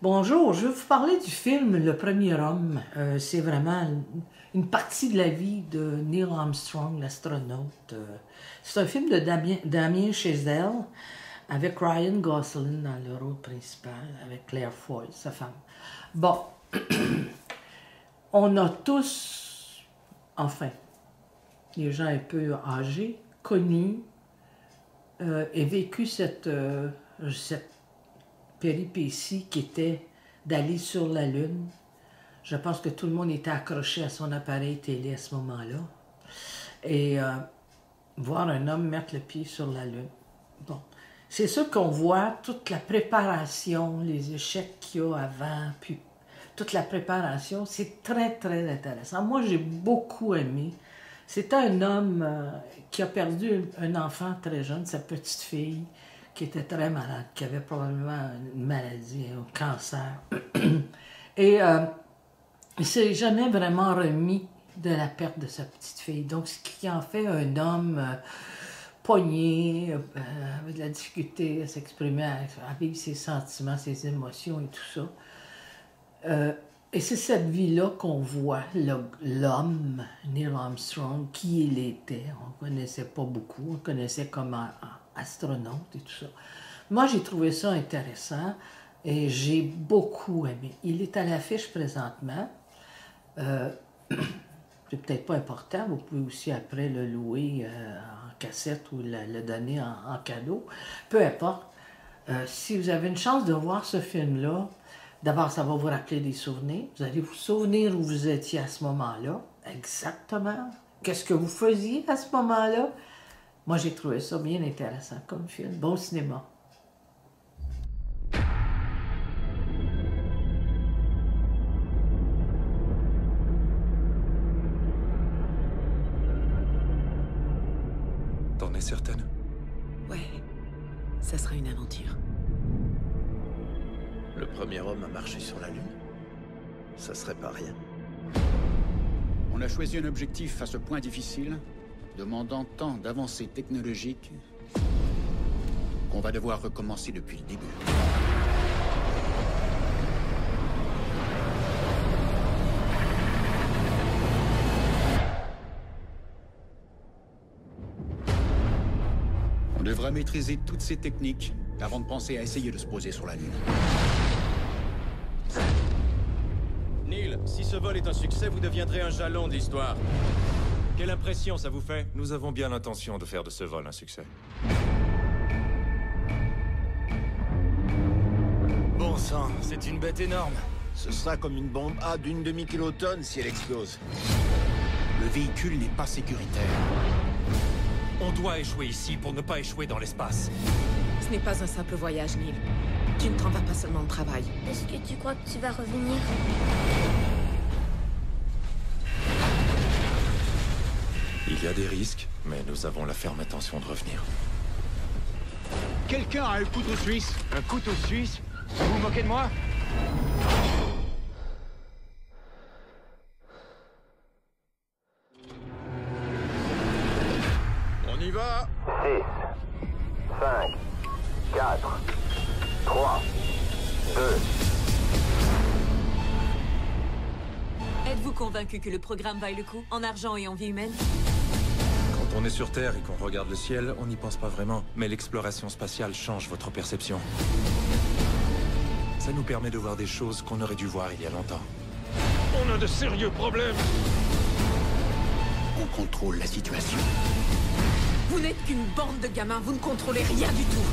Bonjour, je vais vous parler du film Le Premier Homme. C'est vraiment une partie de la vie de Neil Armstrong, l'astronaute. C'est un film de Damien Chazelle avec Ryan Gosling dans le rôle principal, avec Claire Foy, sa femme. Bon, on a tous, enfin, les gens un peu âgés, connu et vécu cette péripétie qui était d'aller sur la Lune. Je pense que tout le monde était accroché à son appareil télé à ce moment-là. Et voir un homme mettre le pied sur la Lune. Bon, c'est sûr qu'on voit toute la préparation, les échecs qu'il y a avant, puis toute la préparation. C'est très, très intéressant. Moi, j'ai beaucoup aimé. C'était un homme qui a perdu un enfant très jeune, sa petite fille, qui était très malade, qui avait probablement une maladie, un cancer. Et il ne s'est jamais vraiment remis de la perte de sa petite fille. Donc, ce qui en fait un homme pogné, avec de la difficulté à s'exprimer, à vivre ses sentiments, ses émotions et tout ça. Et c'est cette vie-là qu'on voit, l'homme, Neil Armstrong, qui il était. On ne connaissait pas beaucoup, on connaissait comme astronaute et tout ça. Moi, j'ai trouvé ça intéressant et j'ai beaucoup aimé. Il est à l'affiche présentement. C'est peut-être pas important, vous pouvez aussi après le louer en cassette ou le donner en cadeau. Peu importe. Si vous avez une chance de voir ce film-là, d'abord, ça va vous rappeler des souvenirs. Vous allez vous souvenir où vous étiez à ce moment-là. Exactement. Qu'est-ce que vous faisiez à ce moment-là? Moi, j'ai trouvé ça bien intéressant comme film. Bon cinéma. T'en es certaine? Ouais, ça sera une aventure. Le premier homme à marcher sur la Lune? Ça serait pas rien. On a choisi un objectif à ce point difficile, demandant tant d'avancées technologiques qu'on va devoir recommencer depuis le début. On devra maîtriser toutes ces techniques avant de penser à essayer de se poser sur la Lune. Neil, si ce vol est un succès, vous deviendrez un jalon de l'histoire. Quelle impression ça vous fait? Nous avons bien l'intention de faire de ce vol un succès. Bon sang, c'est une bête énorme. Ce sera comme une bombe A d'une demi-kilotonne si elle explose. Le véhicule n'est pas sécuritaire. On doit échouer ici pour ne pas échouer dans l'espace. Ce n'est pas un simple voyage, Neil. Tu ne t'en vas pas seulement de travail. Est-ce que tu crois que tu vas revenir? Il y a des risques, mais nous avons la ferme intention de revenir. Quelqu'un a un couteau suisse? Un couteau suisse? Vous vous moquez de moi? On y va! 6, 5, 4, 3, 2. Êtes-vous convaincu que le programme vaille le coup, en argent et en vie humaine? Quand on est sur Terre et qu'on regarde le ciel, on n'y pense pas vraiment. Mais l'exploration spatiale change votre perception. Ça nous permet de voir des choses qu'on aurait dû voir il y a longtemps. On a de sérieux problèmes! On contrôle la situation. Vous n'êtes qu'une bande de gamins, vous ne contrôlez rien du tout.